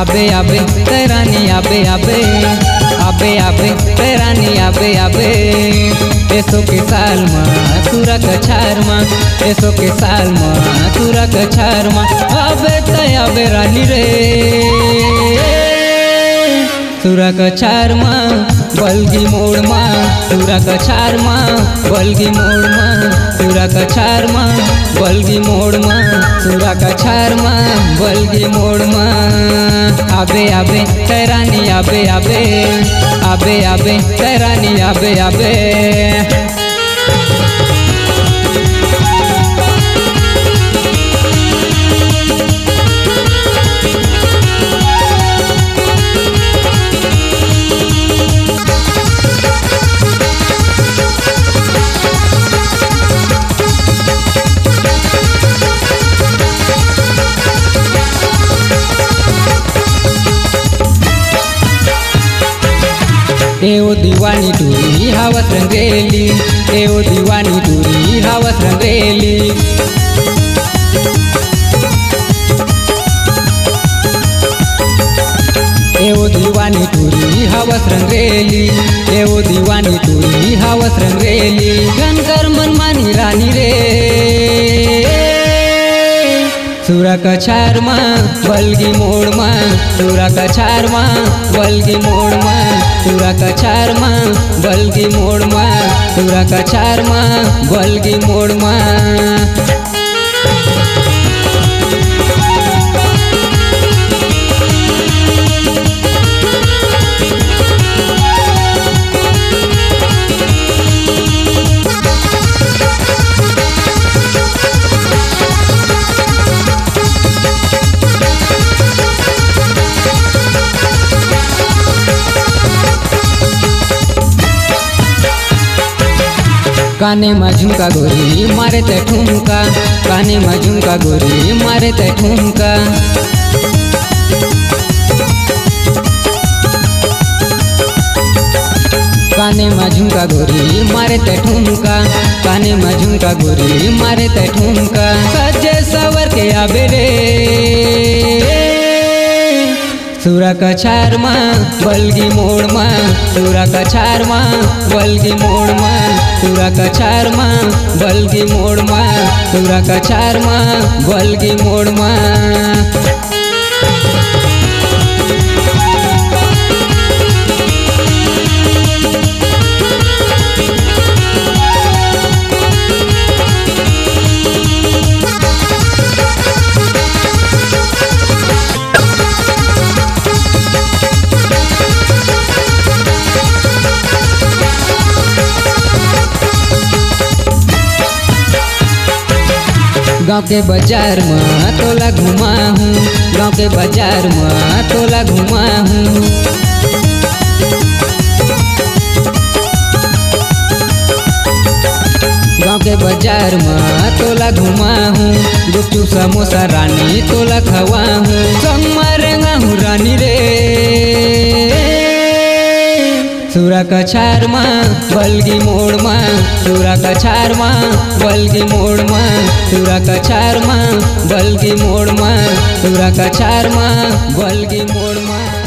आबे आबे तेरानी आबे आबे आबे आबे तेरानी आबे आबे ऐसो के साल माँ तुरा कछार माँ ऐसो के साल माँ तुरा कछार माँ आबे तय आबे रानी रे तुरा कछार माँ बलगी मोड़ माँ तुरा कछार माँ बलगी मोड़ माँ तुरा कछार माँ बलगी मोड़ माँ तुरा कछार माँ बलगी मोड़ माँ आबे आबे तेरानी आबे आबे आबे आबे तेरानी आबे आबे एओ दीवानी टूरी हवस रंगेली एओ दीवानी टूरी हवस रंगेली एओ दीवानी टूरी हवस रंगेली एओ दीवानी टूरी हवस रंगेली गनकर मनमानी रानी रे तुरा कछार माँ बलगी मोड़ माँ तुरा कछार माँ बलगी मोड़ माँ तुरा कछार माँ बलगी मोड़ माँ तुरा कछार माँ बलगी मोड़ माँ काने में झुमका गोरी मारे ते ठुमका काने में झुमका गोरी मारे ते ठुमका काने में झुमका गोरी मारे ते ठुमका काने में झुमका गोरी मारे ते ठुमका सजे सवर के आबे रे तुरा कछार माँ बलगी मोड़ माँ तुरा कछार माँ बलगी मोड़ माँ तुरा कछार माँ बलगी मोड़ माँ तुरा कछार माँ बलगी मोड़ माँ गाँव के बाजार में तोला घुमा हूँ गाँव के बाजार में तोला घुमा हूँ गाँव के बाजार में तोला घुमा हूँ गुपचुप समोसा रानी तोला खवा हूँ संग मारेंगा हूँ रानी रे तुरा कछार माँ बलगी मोड़ माँ तुरा कछार माँ बलगी मोड़ माँ तुरा कछार माँ बलगी मोड़ माँ तुरा कछार माँ बलगी मोड़ माँ।